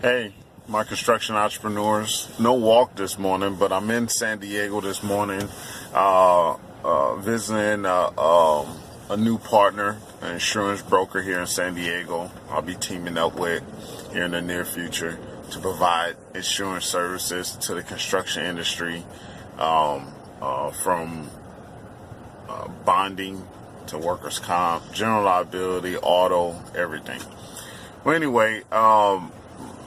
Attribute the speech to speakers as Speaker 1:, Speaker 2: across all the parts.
Speaker 1: Hey, my construction entrepreneurs. No walk this morning, but I'm in San Diego this morning, visiting a new partner, an insurance broker here in San Diego. I'll be teaming up with here in the near future to provide insurance services to the construction industry, from bonding to workers' comp, general liability, auto, everything. Well, anyway,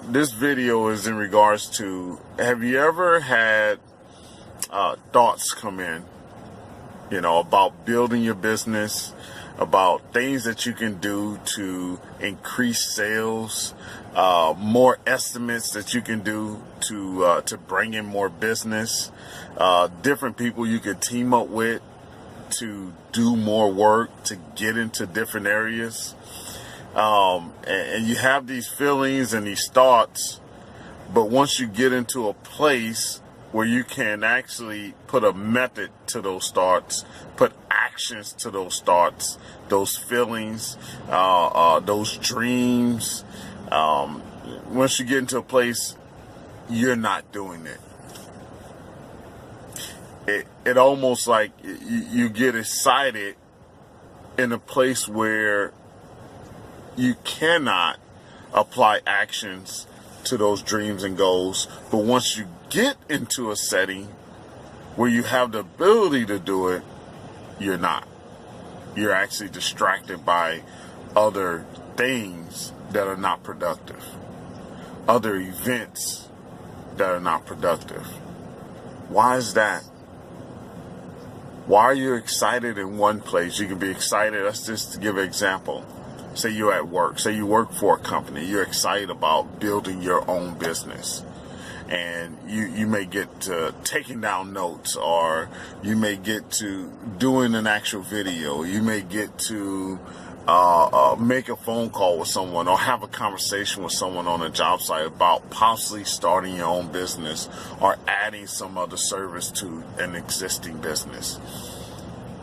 Speaker 1: this video is in regards to, have you ever had thoughts come in, about building your business, about things that you can do to increase sales, more estimates that you can do to bring in more business, different people you could team up with to do more work, to get into different areas. And you have these feelings and these thoughts, but once you get into a place where you can actually put a method to those thoughts, put actions to those thoughts, those feelings, those dreams, once you get into a place, you're not doing it. It almost like you get excited in a place where you cannot apply actions to those dreams and goals. But once you get into a setting where you have the ability to do it, you're not. You're actually distracted by other things that are not productive, other events that are not productive. Why is that? Why are you excited in one place? You can be excited. Let's just give an example. Say you're at work. Say you work for a company. You're excited about building your own business. And you may get to taking down notes, or you may get to doing an actual video. You may get to make a phone call with someone or have a conversation with someone on a job site about possibly starting your own business or adding some other service to an existing business.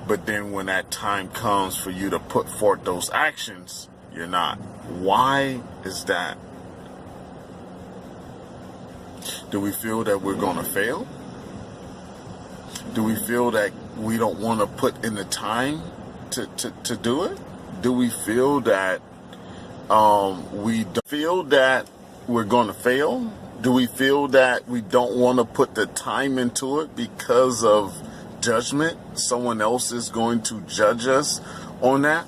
Speaker 1: But then when that time comes for you to put forth those actions, you're not. Why is that? Do we feel that we're going to fail? Do we feel that we don't want to put in the time to do it? Do we feel that we're going to fail? Do we feel that we don't want to put the time into it because of judgment? Someone else is going to judge us on that?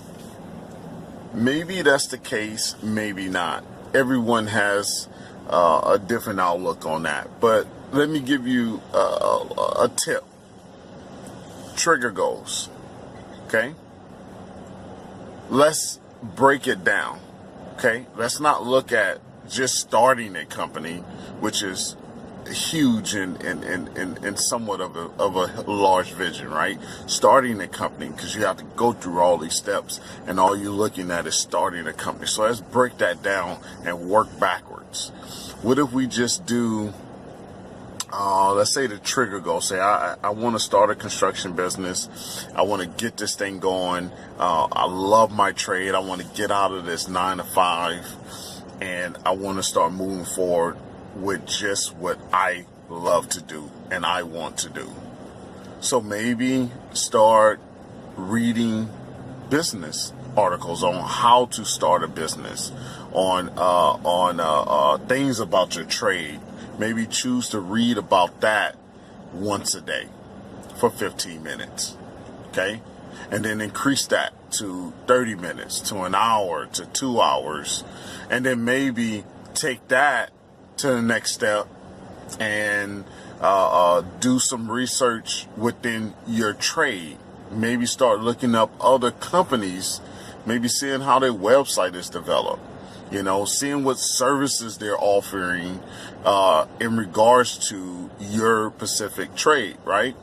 Speaker 1: Maybe that's the case, maybe not. Everyone has a different outlook on that. But let me give you a tip. Trigger goals. Okay? Let's break it down. Okay? Let's not look at just starting a company, which is huge and somewhat of a large vision, right? Starting a company, because you have to go through all these steps, and all you're looking at is starting a company. So let's break that down and work backwards. What if we just do, let's say the trigger goal, say I want to start a construction business. I want to get this thing going. I love my trade. I want to get out of this 9 to 5, and I want to start moving forward with just what I love to do and I want to do. So maybe start reading business articles on how to start a business, on things about your trade. Maybe choose to read about that once a day for 15 minutes. Okay? And then increase that to 30 minutes, to an hour, to 2 hours. And then maybe take that to the next step and do some research within your trade. Maybe start looking up other companies, maybe seeing how their website is developed, seeing what services they're offering in regards to your specific trade, right?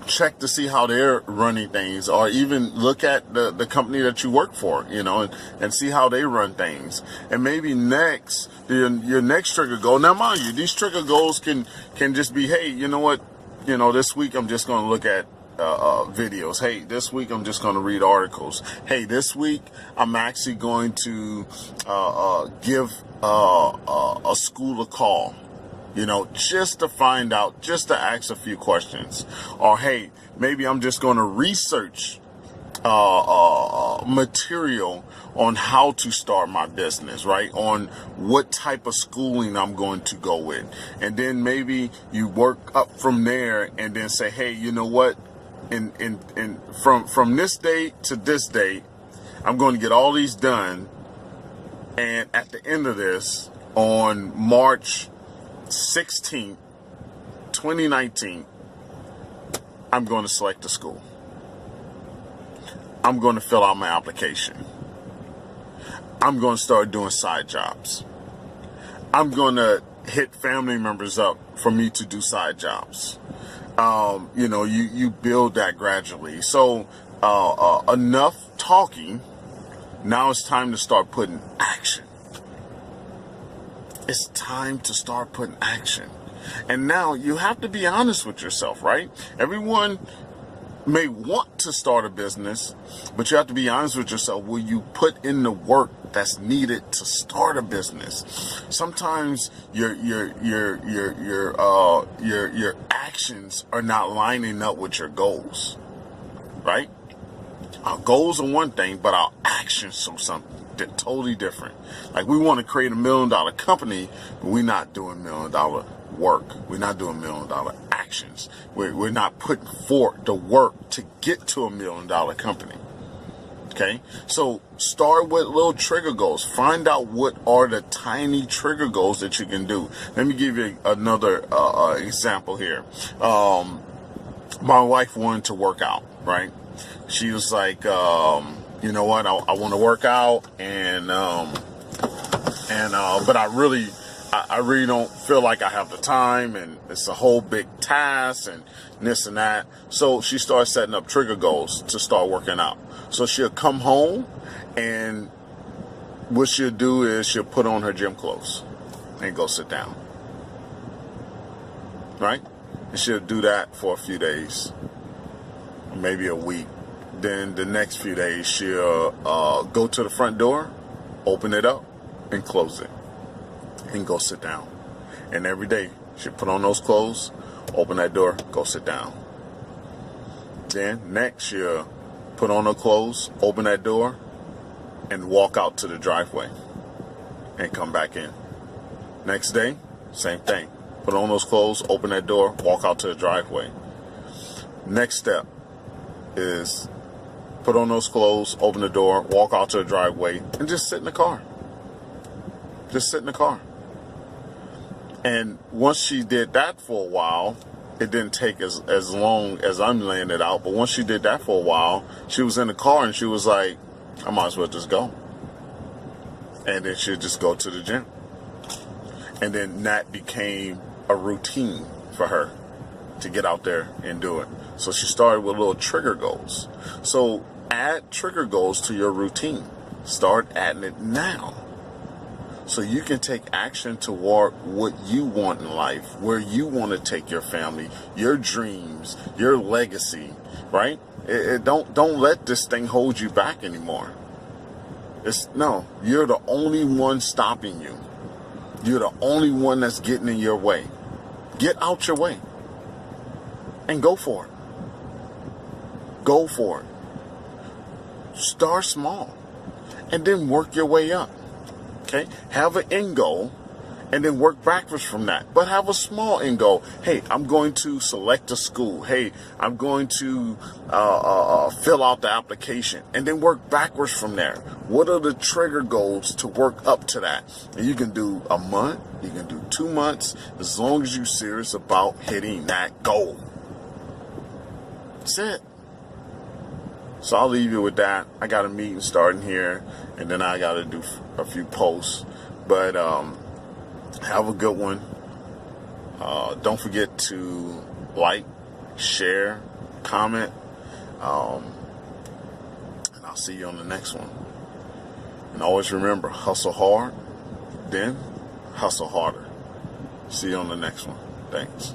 Speaker 1: Check to see how they're running things, or even look at the company that you work for, and see how they run things. And maybe next, your next trigger goal. Now, mind you, these trigger goals can just be, hey, you know what? This week I'm just going to look at videos. Hey, this week I'm just going to read articles. Hey, this week I'm actually going to give a school a call, just to find out, just to ask a few questions. Or hey, maybe I'm just going to research material on how to start my business, right? On what type of schooling I'm going to go with. And then maybe you work up from there and then say, hey, you know what? From this date to this date, I'm going to get all these done. And at the end of this, on March 16th, 2019, I'm going to select a school. I'm going to fill out my application. I'm going to start doing side jobs. I'm going to hit family members up for me to do side jobs. You build that gradually. So enough talking. Now it's time to start putting action. It's time to start putting action. And now you have to be honest with yourself, right? Everyone may want to start a business, but you have to be honest with yourself. Will you put in the work that's needed to start a business? Sometimes your actions are not lining up with your goals, right? Our goals are one thing, but our actions are something totally different. Like we want to create $1 million company, but we're not doing $1 million work. We're not doing $1 million actions. We're not putting forth the work to get to $1 million company. Okay, so start with little trigger goals. Find out what are the tiny trigger goals that you can do. Let me give you another example here. My wife wanted to work out, right? She was like, you know what? I want to work out, but I really don't feel like I have the time, and it's a whole big task, and this and that. So she started setting up trigger goals to start working out. So she'll come home, and what she'll do is she'll put on her gym clothes and go sit down, right? And she'll do that for a few days, maybe a week. Then the next few days, she'll go to the front door, open it up, and close it, and go sit down. And every day, she'll put on those clothes, open that door, go sit down. Then next, she'll put on her clothes, open that door, and walk out to the driveway, and come back in. Next day, same thing. Put on those clothes, open that door, walk out to the driveway. Next step is put on those clothes, open the door, walk out to the driveway, and just sit in the car. Just sit in the car. And once she did that for a while, it didn't take as long as I'm laying it out, but once she did that for a while, she was in the car and she was like, I might as well just go. And then she'd just go to the gym. And then that became a routine for her to get out there and do it. So she started with little trigger goals. So add trigger goals to your routine. Start adding it now, so you can take action toward what you want in life, where you want to take your family, your dreams, your legacy, right? Don't let this thing hold you back anymore. You're the only one stopping you. You're the only one that's getting in your way. Get out your way and go for it. Go for it. Start small and then work your way up. Okay? Have an end goal and then work backwards from that. But have a small end goal. Hey, I'm going to select a school. Hey, I'm going to fill out the application, and then work backwards from there. What are the trigger goals to work up to that? And you can do a month, you can do 2 months, as long as you're serious about hitting that goal. That's it. So I'll leave you with that. I got a meeting starting here, and then I got to do a few posts. But have a good one. Don't forget to like, share, comment, and I'll see you on the next one. And always remember, hustle hard, then hustle harder. See you on the next one. Thanks.